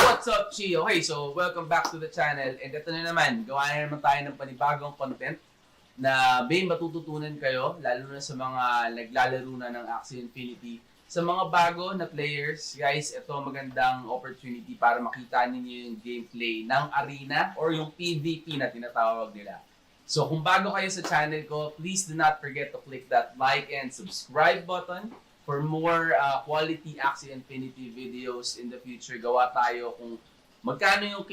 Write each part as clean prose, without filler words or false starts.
what's up, Chi? Okay, so welcome back to the channel. And ito na naman, gawa na naman tayo ng panibagong content na may matututunan kayo, lalo na sa mga naglalaro na ng Axie Infinity. Sa mga bago na players, guys, ito magandang opportunity para makita ninyo yung gameplay ng arena or yung PvP na tinatawag nila. So kung bago kayo sa channel ko, please do not forget to click that like and subscribe button for more quality Axie Infinity videos in the future. Gawa tayo kung magkano yung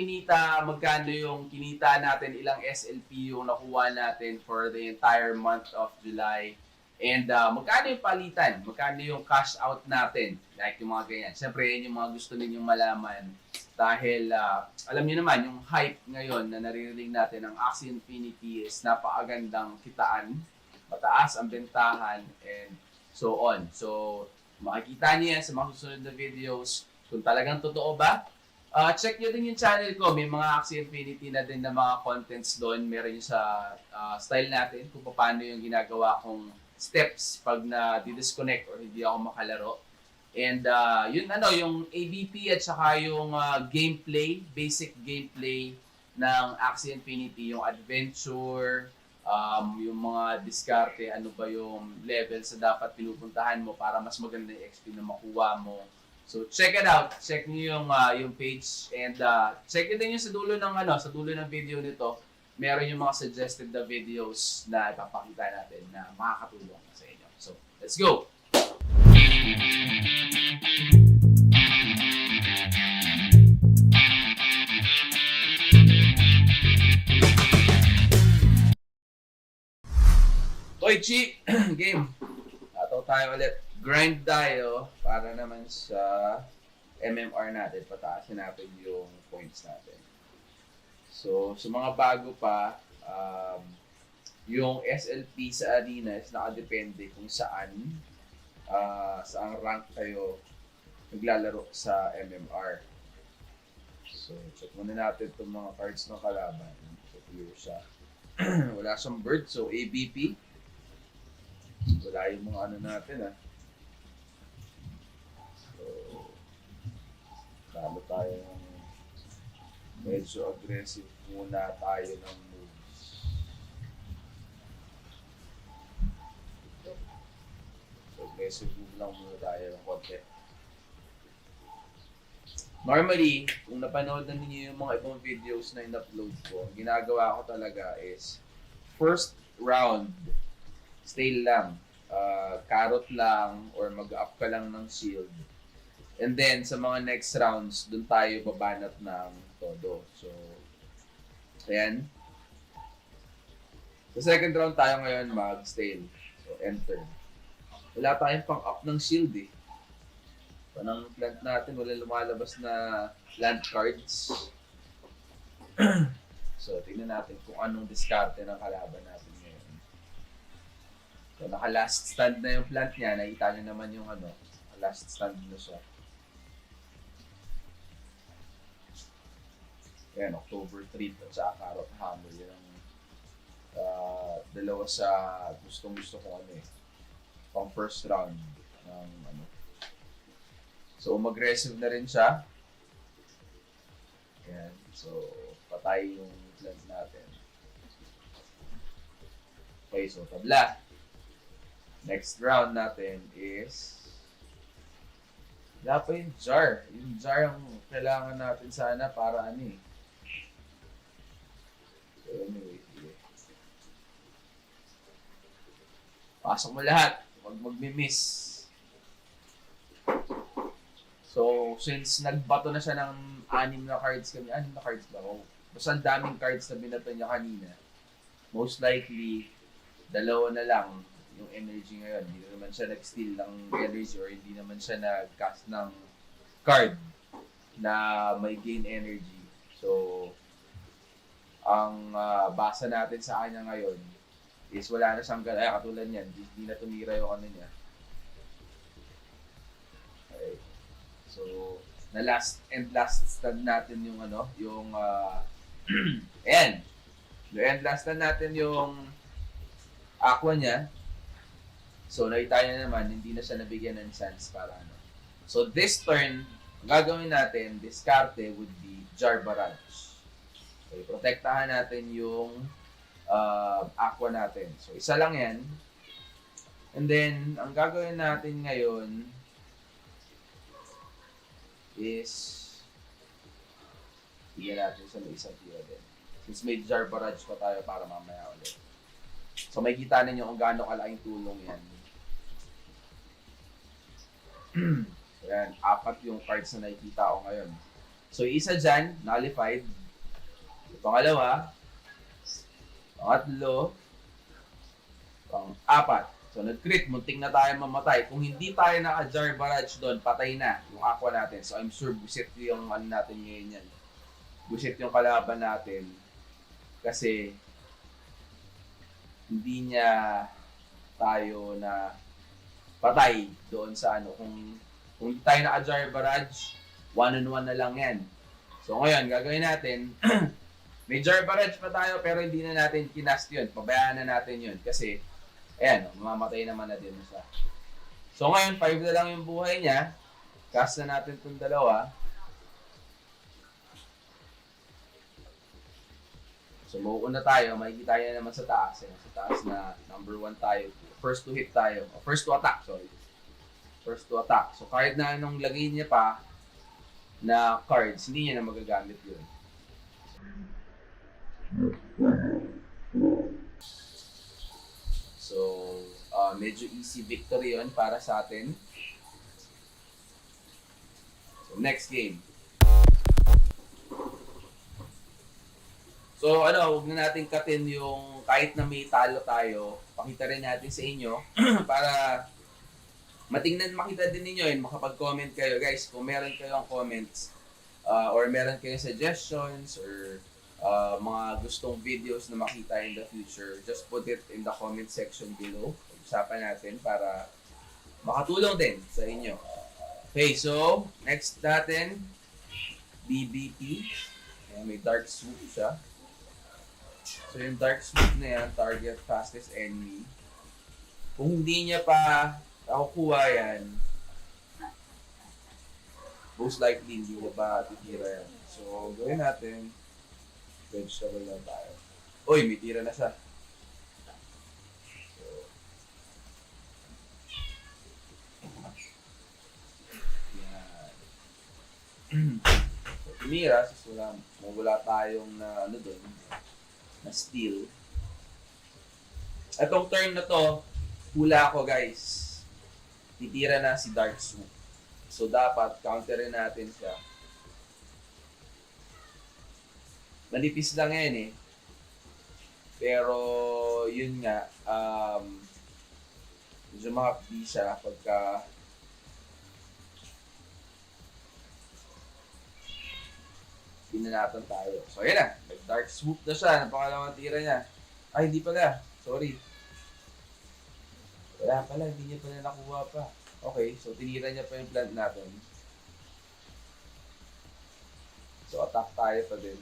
kinita natin, ilang SLP yung nakuha natin for the entire month of July. And magkano yung palitan, magkano yung cash out natin, like yung mga ganyan. Siyempre, yan yung mga gusto ninyong malaman. Dahil alam niyo naman, yung hype ngayon na naririnig natin ng Axie Infinity is napakagandang kitaan, mataas ang bentahan, and so on. So, makikita niyo yan sa mga susunod na videos. Kung talagang totoo ba, check nyo din yung channel ko. May mga Axie Infinity na din na mga contents doon. Meron yung sa style natin kung paano yung ginagawa kong steps pag na-disconnect or hindi ako makalaro. And yung ABP at saka yung gameplay, basic gameplay ng Axie Infinity, yung adventure, yung mga diskarte, ano ba yung levels na dapat pinupuntahan mo para mas maganda yung XP na makuha mo. So check it out. Check niyo yung page and check it din yung sa dulo ng video nito. Meron yung mga suggested na videos na ipapakita natin na makakatulong sa inyo. So, let's go. Hoy, Chi! Game! Ataw tayo ulit. Grind tayo para naman sa MMR natin. Pataasin natin yung points natin. So, sa mga bago pa, yung SLP sa arena is nakadepende kung saang rank kayo naglalaro sa MMR. So, check muna natin itong mga cards ng kalaban. So, clear siya. Wala siyang bird, so ABP. Wala yung mga ano natin, So, talo tayo ng medyo aggressive muna tayo ng moves. So, aggressive move lang muna tayo ng konti. Normally, kung napanood na ninyo yung mga ibang videos na in-upload ko, ang ginagawa ko talaga is first round, stay lang. Carrot lang or mag-up ka lang ng shield. And then, sa mga next rounds, dun tayo babanat ng todo. So, ayan. Sa second round tayo ngayon mag-stale. So, enter. Wala tayong pang-up ng shield eh. Panang plant natin, wala lumalabas na land cards. So, tingnan natin kung anong diskarte ng kalaban natin ngayon. So, naka-last stand na yung plant niya. Nakita niyo naman yung last stand na siya. Ayan, October 3 at saka Carrot Hammer. Yan ang dalawa sa gustong-gusto ko pang first round ng So, mag-aggressive na rin siya. Ayan, so patay yung plant natin. Okay, so tabla. Next round natin is wala pa yung jar. Yung jar ang kailangan natin sana para So anyway, pasok mo lahat. Huwag magmi-miss. So, since nagbato na siya ng 6 na cards kami, 6 na cards ba? Oh, basta ang daming cards na binato niya kanina. Most likely, 2 na lang yung energy ngayon. Hindi naman siya nag-steal ng energy or hindi naman siya nag-cast ng card na may gain energy. So, ang basa natin sa kanya ngayon is wala na siyang katulad niyan. Hindi na tumira yung niya. Okay. So, last stand natin yung ayan. And last stand natin yung aqua niya. So, nakita niya naman, hindi na siya nabigyan ng chance para So, this turn, Ang gagawin natin, diskarte would be jar barrage. Okay, protektahan natin yung aqua natin. So, isa lang yan. And then, ang gagawin natin ngayon is bigyan natin sa may isang tira din. Since may jar barrage pa tayo para mamaya ulit. So, may kita ninyo kung gaano kalaking tulong yan. So, yan. 4 yung cards na nakikita ko ngayon. So, isa dyan, nullified. Pangalawa, pangatlo, pang-4. So, nag-crit, munting na tayo mamatay. Kung hindi tayo naka-jar barrage doon, patay na yung aqua natin. So, I'm sure busit yung ano natin ngayon yan. Busit yung kalaban natin. Kasi, hindi niya tayo na patay doon sa ano. Kung hindi tayo naka-jar barrage, 1-on-1 na lang yan. So, ngayon, gagawin natin, may jar barrage pa tayo pero hindi na natin kinast yun. Pabayaan na natin yun. Kasi, ayan, mamamatay naman na din siya. So ngayon, 5 na lang yung buhay niya. Cast na natin itong dalawa. So mauuna tayo, makikita niya naman sa taas. Ayan, sa taas na number 1 tayo. First to hit tayo. O, first to attack, sorry. First to attack. So kahit na anong lagay niya pa na cards, hindi niya na magagamit yun. So, medyo easy victory yon para sa atin. So, next game. So, huwag na natin katin yung kahit na may talo tayo, pakita rin natin sa inyo para makita din ninyo yun, makapag-comment kayo. Guys, kung meron kayong comments or meron kayong suggestions or mga gustong videos na makita in the future, just put it in the comment section below. Usapan natin para makatulong din sa inyo. Okay, so next natin, BBP. Ayan, may dark swoop siya. So yung dark swoop na yan, target fastest enemy. Kung hindi niya pa nakukuha yan, most likely hindi niya pa titira yan. So gawin natin, vegetable lang tayo. Uy, may tira na siya. So, yan. So, tumira, wala tayong na doon, na steal. Itong turn na to, hula ko guys. Titira na si Dark Swoop. So, dapat counterin natin siya. Manipis lang yan eh. Pero, yun nga, medyo makapdi siya pagka pinanatan tayo. So, ayan na. Dark Swoop na siya. Napakalawang tira niya. Ay, hindi pala. Sorry. Wala pala. Hindi niya pala nakuha pa. Okay. So, tinira niya pa yung plant natin. So, attack tayo pa din.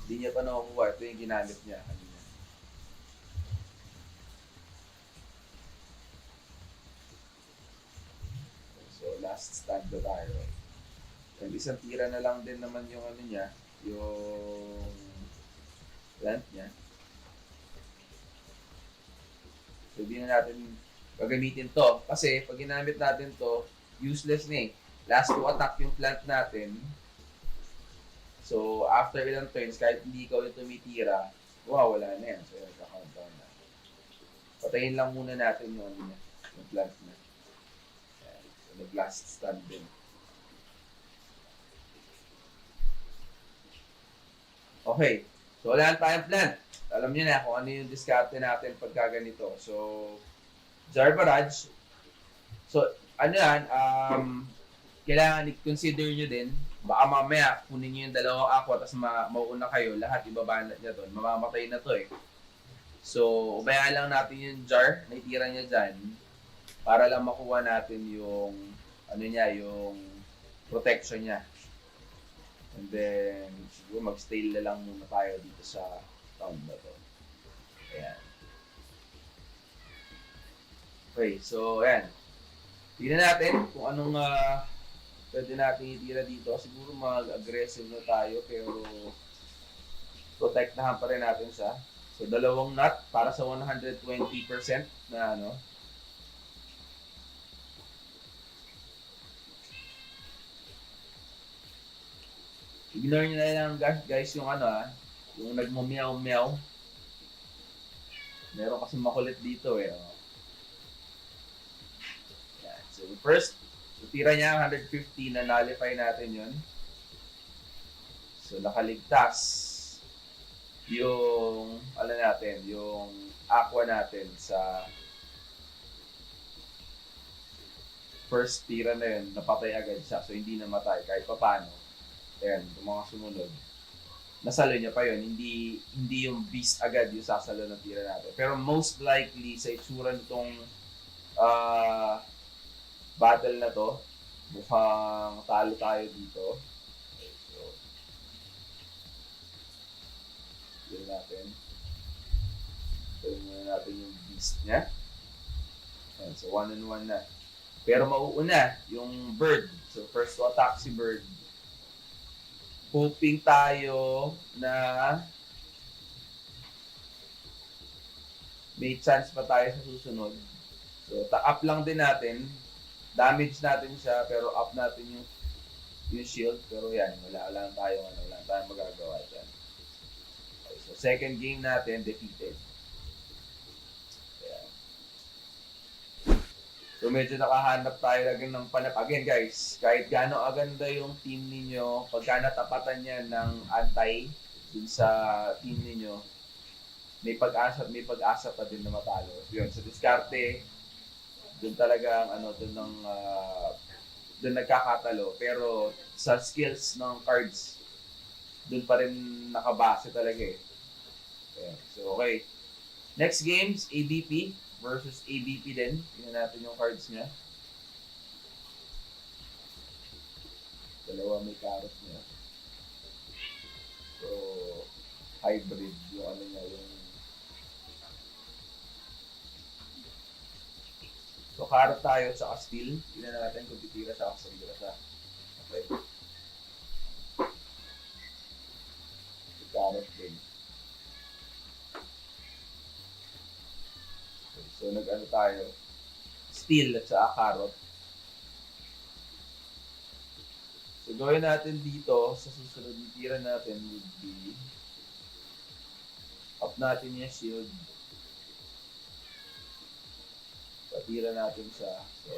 Hindi niya pa nakukuha. Ito yung ginamit niya kanina. So, last stand na tayo. And isang tira na lang din naman yung ano niya, yung plant niya. So, hindi na natin gagamitin to. Kasi, pag ginamit natin to, useless na eh. Last to attack yung plant natin. So, after ilang turns, kahit hindi ikaw yung tumitira, wala na yan. So, nagka-countdown na. Patayin lang muna natin yung, yung plant na. Ayan. So, nag-last stand din. Okay. So, wala tayong plant. Alam niyo na kung ano yung discarte natin pagka ganito. So, jar barrage. So, ano yan, kailangan i-consider nyo din. Baka mamaya, kunin nyo yung dalawang aqua, tapos mauuna kayo, lahat ibaba niya doon. Mamamatay na to eh. So, ubayaan lang natin yung jar na itira niya dyan para lang makuha natin yung, ano niya, yung protection niya. And then, siguro mag-stay na lang muna tayo dito sa town na to. Ayan. Okay, so ayan. Tingnan natin kung anong pwede natin itira dito. Siguro mag-aggressive na tayo pero protektahan pa rin natin siya. So, dalawang nut para sa 120% na ano. Ignore nyo na lang guys yung ano yung nagmo-meow-meow. Meron kasi makulit dito eh. Oh. Yan. So, first, tira niya 150 na nullify natin yun. So, nakaligtas yung, ano natin, yung aqua natin sa first tira na yun, napatay agad siya. So, hindi namatay kahit pa paano. Ayan, yung mga sumunod. Nasalo niya pa yun. Hindi yung beast agad yung sasalo ng tira natin. Pero most likely, sa itsura nitong battle na to, mukhang talo tayo dito. Okay, so, yun natin. Yun muna natin yung beast niya. Ayan, so 1-on-1 na. Pero mauuna yung bird. So first to attack si bird. Hoping tayo na may chance pa tayo sa susunod. So up lang din natin. Damage natin siya pero up natin yung shield. Pero yan, wala lang tayong magagawa dyan. Okay, so second game natin, defeated. Ayan. So medyo nakahanap tayo agad ng panap. Again guys, kahit gaano aganda yung team ninyo, pagka natapatan niya ng antay dun sa team ninyo, may pag-asa pa din na matalo. Yun, sa diskarte, dun talagang dun nagkakatalo. Pero sa skills ng cards, dun pa rin nakabase talaga eh. Okay. So okay. Next games, ABP versus ABP din. Tingnan natin yung cards niya. Dalawa may carrot niya. So, hybrid yung ano niya, yung... So, carrot tayo sa steel. Tingnan natin kung titira siya sa siya. Okay. So, carrot din. So, nag-ano tayo, steel at saka carrot. So, gawin natin dito, sa susunod na tira natin would be, up natin yung shield. Patira natin siya. So,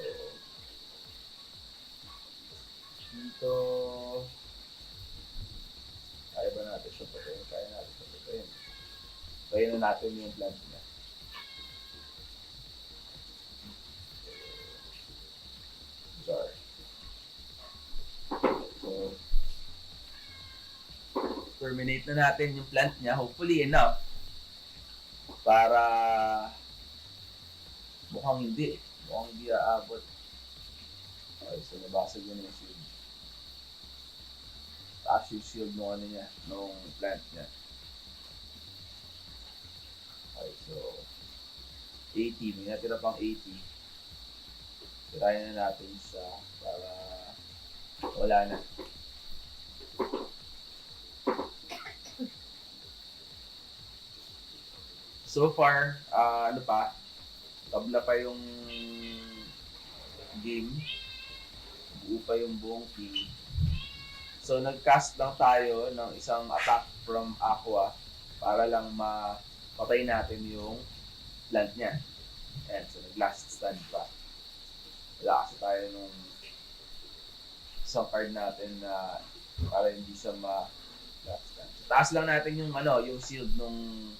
dito, kaya ba natin siya patayin? Kaya natin siya patayin. Kaya na natin yung plant niya. Sorry. So, terminate na natin yung plant niya. Hopefully enough para mukhang hindi aabot. Okay, so nabasag yun yung shield. Taas yung shield nung ano niya, nung plant niya. Okay, so 80, may natira pang 80. Tirayan na natin siya para wala na. So far, tabla pa yung game. Buo pa yung buong team. So, nag-cast lang tayo ng isang attack from Aqua para lang mapatay natin yung plant niya. Ayan, so nag-last stand pa. Wala kasi tayo nung isang card natin na para hindi siya ma-last stand. So, taas lang natin yung yung shield nung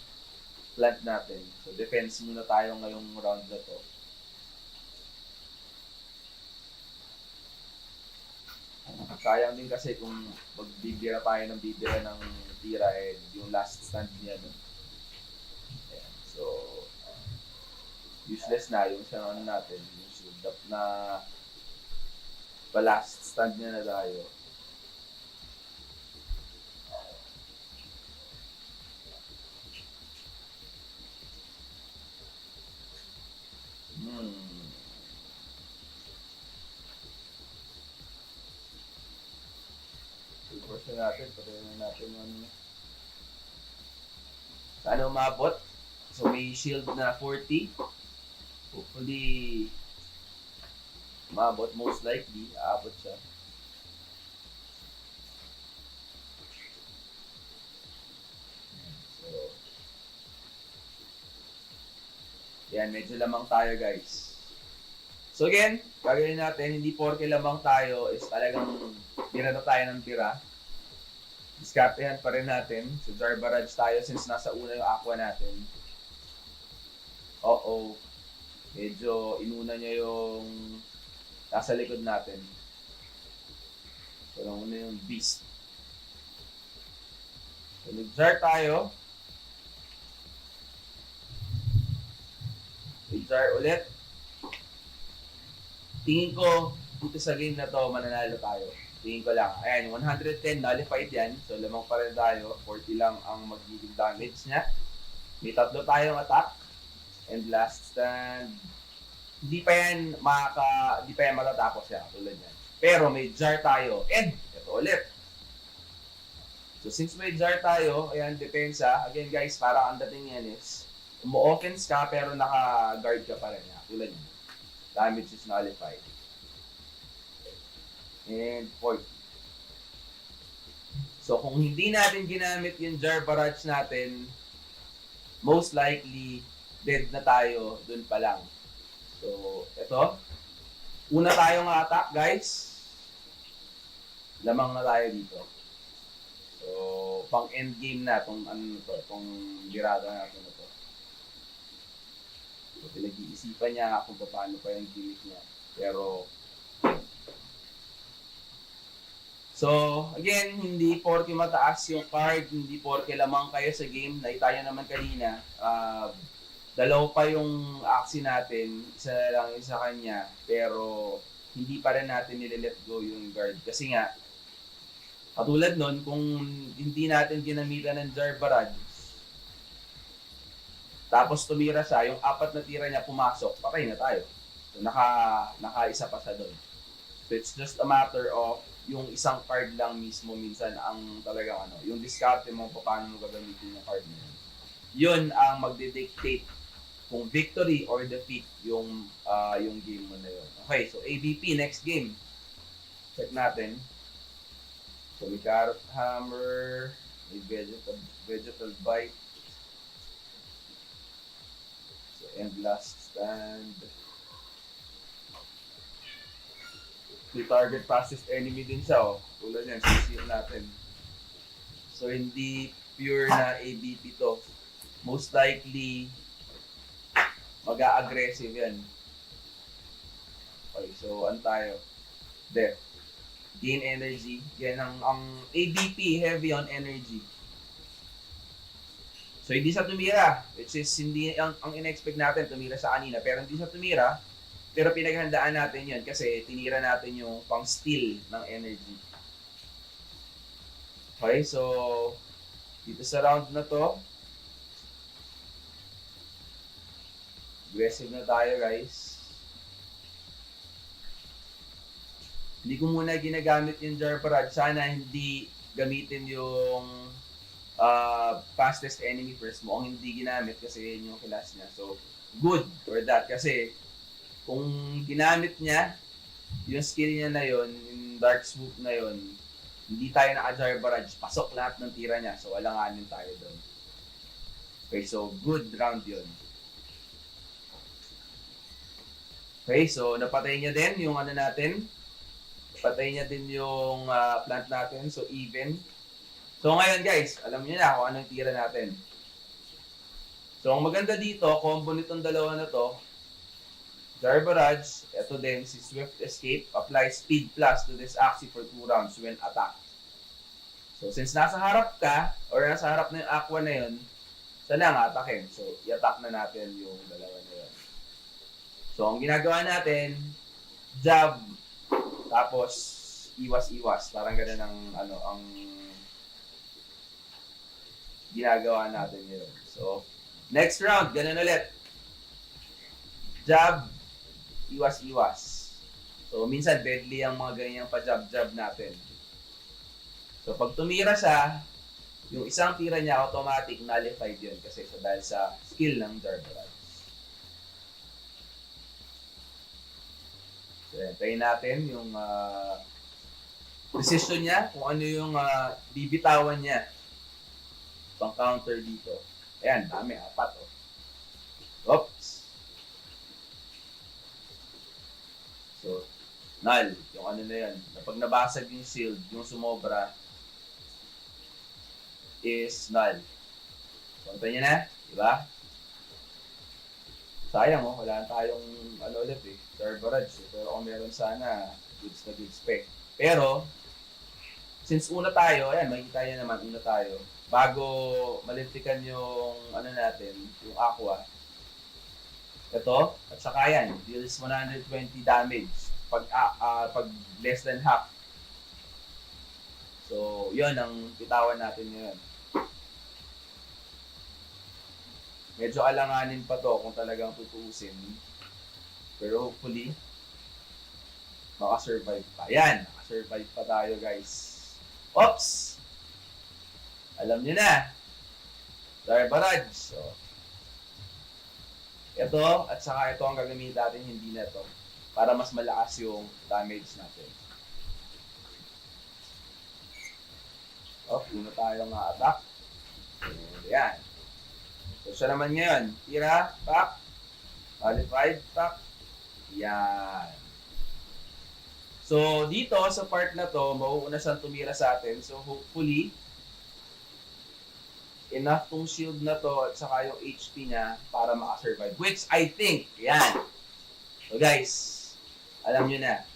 plant natin. So, defense muna tayo ngayong round na to. Sayang din kasi kung magbibira tayo ng tira yung last stand niya nun. Ayan. So, useless na yung sa natin. Yung shield up na last stand niya na tayo. Force na natin. Patayin na natin yung sana umabot. So may shield na 40. Hopefully, umabot. Most likely, aabot siya. So, yan, medyo lamang tayo guys. So again, gagawin natin, hindi porke lamang tayo is talagang tira na tayo ng tira. Diskartehan pa rin natin. So Jar Barrage tayo since nasa una yung aqua natin. Oo. Medyo inuna niya yung nasa likod natin. So lang una yung beast. So nag-jar tayo. Nag-jar ulit. Tingin ko dito sa game na to mananalo tayo. Tingin ko lang. Ayan, 110 nullified yan. So, lamang pa rin tayo. 40 lang ang magiging damage niya. May 3 tayong attack. And last stand. Hindi pa yan matatapos yan. Tulad yan. Pero may jar tayo. And, ito ulit. So, since may jar tayo, ayan, depensa. Again, guys, para ang dating yan is, umu-offense ka, pero naka-guard ka pa rin. Yan. Tulad yan. Damage is nullified. And 40. So, kung hindi natin ginamit yung Jar Barrage natin, most likely, dead na tayo dun pa lang. So, ito. Una tayong attack, guys. Lamang na tayo dito. So, pang endgame na itong itong dirada natin na to. So, pinag-iisipan niya kung paano pa yung gimmick niya. Pero, so, again, hindi porke mataas yung card, hindi porke lamang kayo sa game. Nakita nyo naman kanina, dalaw pa yung aksi natin, isa lang yung sa kanya, pero hindi pa rin natin nililet go yung guard. Kasi nga, katulad nun, kung hindi natin ginamitan ng Jar Barrage, tapos tumira siya, yung 4 na tira niya pumasok, patay na tayo. So, naka-isa pa siya doon. So, it's just a matter of yung isang card lang mismo minsan ang talagang yung discard mo paano mo gagamitin yung card mo. Yun ang magde-dictate kung victory or defeat yung game mo na yun. Okay, so ABP next game. Check natin. So may Carrot Hammer, may Vegetal Bite. So and last stand. May target fastest enemy din siya, oh. Tulad yan, sisir natin. So, hindi pure na ABP to. Most likely, mag-a-aggressive yan. Okay, so, ano tayo? Death. Gain energy. Yan, ang ABP, heavy on energy. So, hindi siya tumira. Which is, hindi, ang in-expect natin, tumira siya kanina. Pero hindi siya tumira. Pero pinaghandaan natin yun kasi tinira natin yung pang-steal ng energy. Okay, so dito sa round na to, aggressive na tayo guys. Hindi ko muna ginagamit yung Jar Barrage. Sana hindi gamitin yung fastest enemy first mo. Ang hindi ginamit kasi yun yung class niya. So, good for that kasi kung ginamit niya, yung skill niya na yun, yung Dark Swoop na yun, hindi tayo naka-Jar Barrage, pasok lahat ng tira niya. So, alanganin tayo doon. Okay, so good round yun. Okay, so napatay niya din yung natin. Napatay niya din yung plant natin. So, even. So, ngayon guys, alam niyo na kung anong tira natin. So, ang maganda dito, combo nitong dalawa na to, Jar Barrage, ito din si Swift Escape, apply speed plus to this axi for 2 rounds when attack. So since nasa harap ka, or nasa harap na yung aqua na yun, sana nga atakin. So i-attack na natin yung dalawa na yun. So ang ginagawa natin, jab, tapos iwas-iwas. Parang ganun ang ginagawa natin yun. So next round, ganun ulit. Jab, iwas-iwas. So, minsan, deadly ang mga ganyang pa-jab-jab natin. So pag tumira siya, yung isang tira niya automatic nullified yun kasi dahil sa skill ng Jarbarad. So yan, tayo natin yung precision niya, kung ano yung bibitawan niya pang counter dito. Ayan, dami, 4 oh. Oops. So, null, yung ano na yan. Kapag nabasag yung shield, yung sumobra, is null. Punta niya na, di ba? Sayang oh, wala tayong ano ulit eh, Jarbarad. Pero kung meron sana, goods na goods pa. Pero, since una tayo, ayan, makikita niya naman, una tayo. Bago malintikan yung ano natin, yung aqua. Ito, at saka yan, deals 120 damage pag less than half. So, yun ang bitawan natin ngayon. Medyo alanganin pa to kung talagang tutuusin. Pero hopefully, makasurvive pa. Yan, makasurvive pa tayo guys. Oops! Alam nyo na. Jarbarad. So, ito at saka ito ang gagamitin natin, hindi na to. Para mas malakas yung damage natin. Una tayo ma-attack. Ayan. So, siya naman ngayon. Tira, pak. Qualified, pak. Yan. So, dito sa part na to, mauuna siyang tumira sa atin. So, hopefully, enough tong shield na to at saka yung HP niya para makasurvive. Which I think, yan. So, guys, alam nyo na.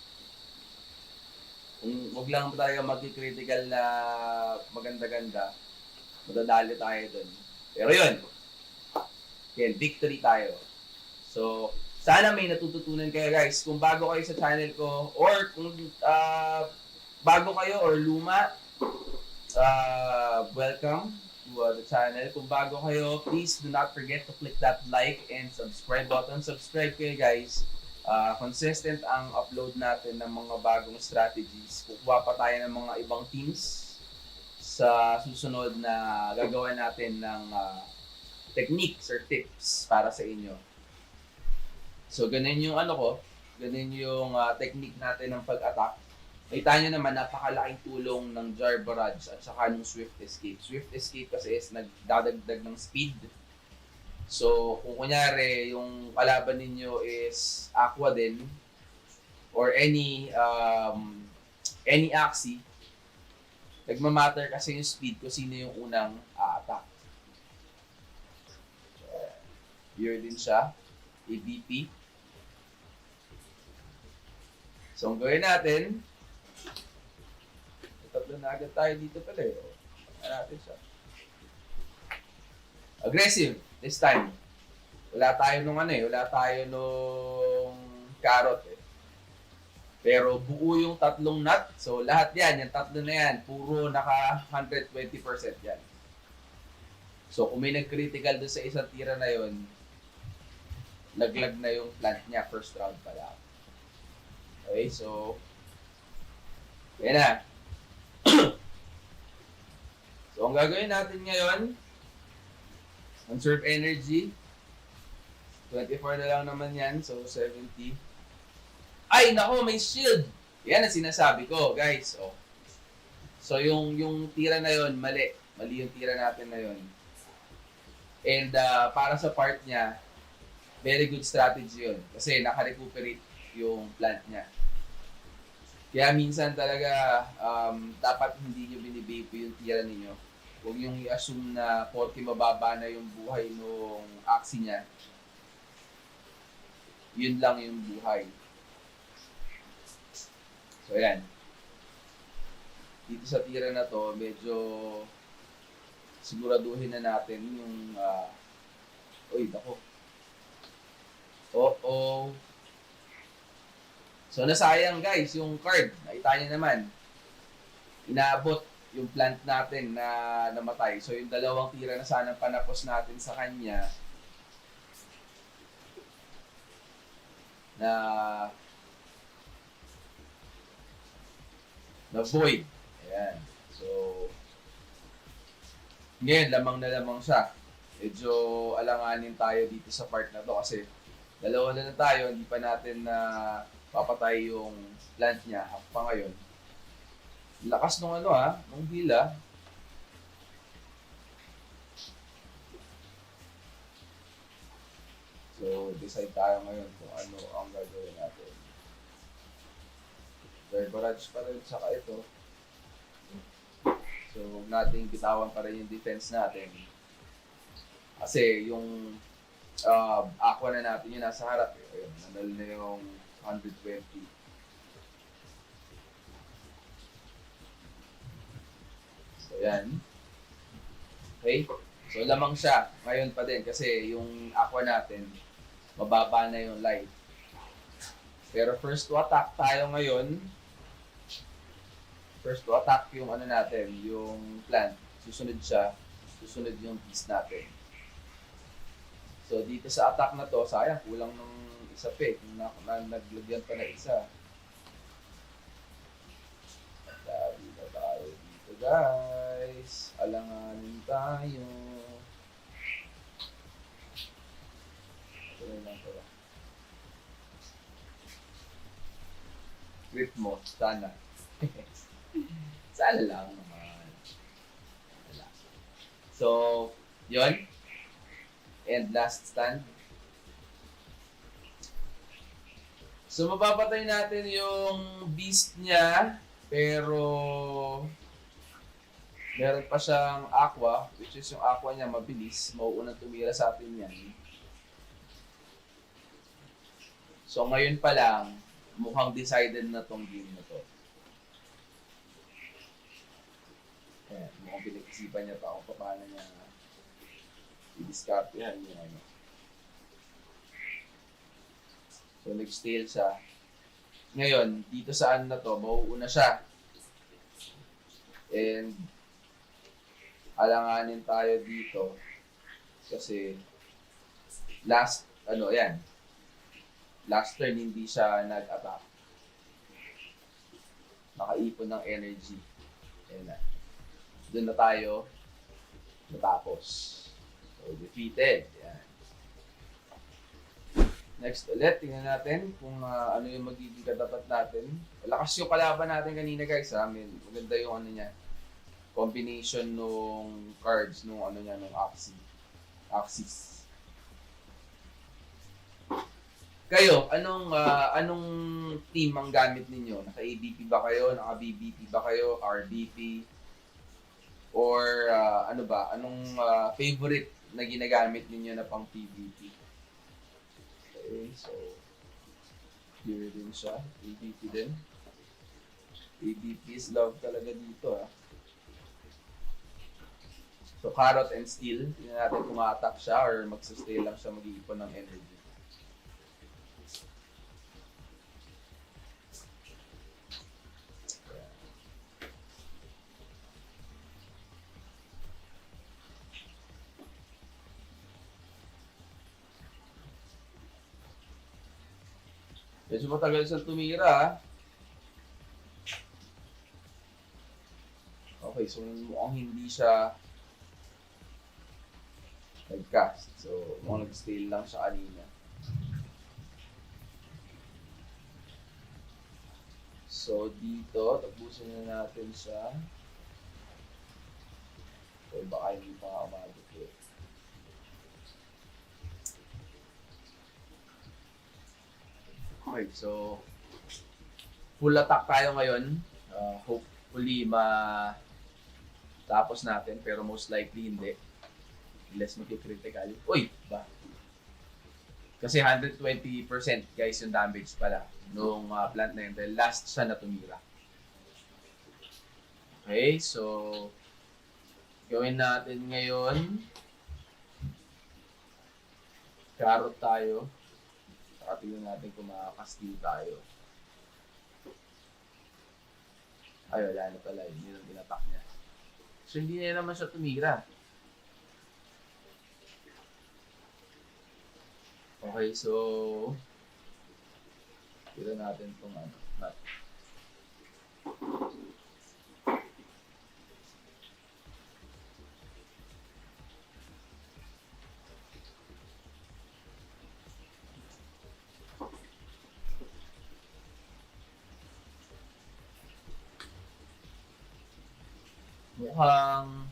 Kung wag lang talaga mag-critical na maganda-ganda, madadali tayo dun. Pero yun, yan, victory tayo. So, sana may natututunan kayo guys. Kung bago kayo sa channel ko, or kung bago kayo or luma, welcome to the channel. Kung bago kayo, please do not forget to click that like and subscribe button. Subscribe kayo guys. Consistent ang upload natin ng mga bagong strategies. Kukuha pa tayo ng mga ibang teams sa susunod na gagawa natin ng techniques or tips para sa inyo. So, ganun yung ano ko, ganun yung technique natin ng pag-attack. Nakita nyo naman, napakalaking tulong ng Jar Barrage at saka ng Swift Escape. Swift Escape kasi is nagdadagdag ng speed. So, kung kunyari, yung kalaban ninyo is Aqua din, or any Axie, nagmamatter kasi yung speed kung sino yung unang attack. Here din siya, ABP. So, ang gawin natin, tatlo na agad tayo dito pala eh. Natin siya. Aggressive, this time. Wala tayo nung wala tayo nung carrot eh. Pero buo yung tatlong nut. So, lahat yan, yung tatlo na yan, puro naka 120% yan. So, kung may nag-critical doon sa isang tira na yon, naglag na yung plant niya first round pa lang. Okay, so yan na. So, ang gagawin natin ngayon, conserve energy. 24 na lang naman yan, so 70. Ay, nako, may shield! Yan ang sinasabi ko, guys. Oh. So, yung tira na yon, mali. Mali yung tira natin na yon. And para sa part niya, very good strategy yun. Kasi naka-recuperate yung plant niya. Kaya minsan talaga, dapat hindi nyo binibape yung tira ninyo. Huwag yung i-assume na porke mababa na yung buhay nung Axie niya, yun lang yung buhay. So, ayan. Dito sa tira na to, medyo siguraduhin na natin yung uy, dako. Oo. So, nasayang guys, yung card. Nakita niyo naman. Inaabot yung plant natin na namatay. So, yung dalawang tira na sana panapos natin sa kanya na void. Ayan. So, ngayon, lamang na lamang siya. Medyo alanganin tayo dito sa part na to kasi dalawa na tayo, hindi pa natin na papatay yung plant niya pa ngayon. Lakas nung nung hila. So, decide tayo ngayon kung ano ang gagawin natin. Leverage pa rin saka ito. So, huwag nating bitawan pa rin yung defense natin. Kasi yung aqua na natin yung nasa harap. Ayun, nanalo na yung 120. So, yan. Okay? So, lamang siya. Ngayon pa din kasi yung aqua natin, mababa na yung light. Pero first to attack tayo ngayon. First to attack yung natin, yung plant. Susunod siya. Susunod yung piece natin. So, dito sa attack na to, sayang, kulang ng isa pa eh. Naglagyan pa na isa. Sabi na tayo dito, guys. Alanganin tayo. Ito lang pala. Grip mo, sana. Sana lang naman. So, yun. And last stand. So, mapapatay natin yung beast niya. Pero, meron pa siyang aqua. Which is yung aqua niya mabilis. Mauunang tumira sa atin yan. So, ngayon pa lang, mukhang decided na tong game na to. Ayan, mukhang pinag-isipan niya pa kung paano niya i-discartehan yung ano. So, nag-stale siya. Ngayon, dito sa na to, mauuna siya. And, alanganin tayo dito. Kasi, last turn hindi siya nag-attack. Nakaipon ng energy. Ayan na. Doon na tayo natapos. So, defeated. Yan. Next ulit, tingnan natin kung ano yung magiging katapat natin. Lakas yung kalaban natin kanina, guys. Maganda yung niya. Combination nung cards, nung nung axis. Kayo, anong team ang gamit ninyo? Naka-ABP ba kayo? Naka-BBP ba kayo? RBP? Or anong favorite na ginagamit ninyo na pang PvP? Okay, so here din siya, ABP din. ABP is love talaga dito So carrot and steel, tingnan natin kung ma-attack siya or mag-sustain lang siya, mag-iipon ng energy. Medyo matagal siyang tumira. Okay, so mukhang hindi siya nag-cast. So, mukhang nag-stale lang siya kanina. So, dito, tapusin na natin siya. So, baka hindi pa nga umabot eh. Okay, so full attack tayo ngayon. Hopefully tapos natin, pero most likely hindi. Unless mag-critical. Uy! Ba? Kasi 120% guys yung damage pala nung plant na yun. Dahil last siya na tumira. Okay, so gawin natin ngayon. Carrot tayo. Tingnan natin kung makaka-steal tayo. Ay, wala na pala. Hindi na tinatak niya. So, hindi na naman siya tumira. Okay, so tira natin itong map. Mukhang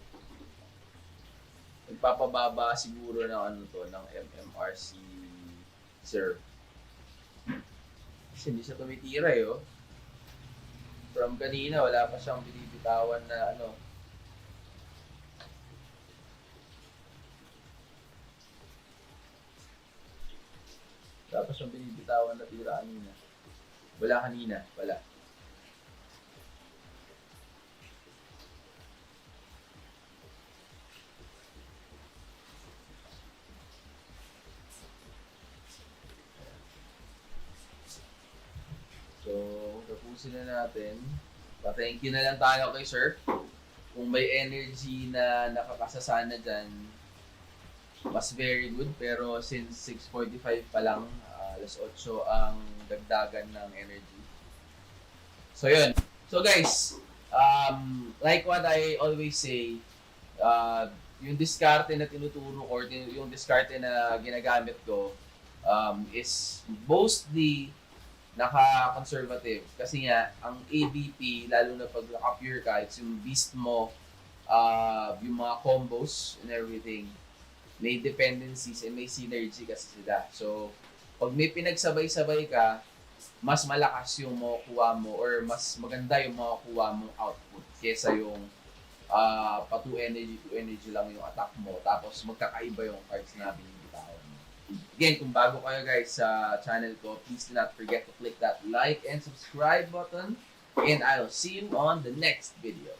nagpapababa siguro ng ano to, ng MMR si Sir. Kasi hindi siya tumitira eh, oh. From kanina, wala pa siyang binibitawan na ano. Wala pa siyang binibitawan na tira kanina. Wala kanina, wala. So, tapusin na natin. Pa-thank you na lang tayo kay Sir. Kung may energy na nakakasasana dyan, mas very good. Pero since 6:45 pa lang, alas 8 ang dagdagan ng energy. So, yun. So, guys, like what I always say, yung diskarte na tinuturo ko or yung diskarte na ginagamit ko is mostly naka-conservative. Kasi nga, ang ABP, lalo na pag naka-pure ka, it's yung beast mo, yung mga combos and everything, may dependencies and may synergy kasi sila. So, pag may pinagsabay-sabay ka, mas malakas yung makukuha mo or mas maganda yung makukuha mong output kesa yung pa 2 energy lang yung attack mo. Tapos magkakaiba yung cards na binibitawan mo. Again, kung bago kayo guys sa channel ko, please do not forget to click that like and subscribe button. And I'll see you on the next video.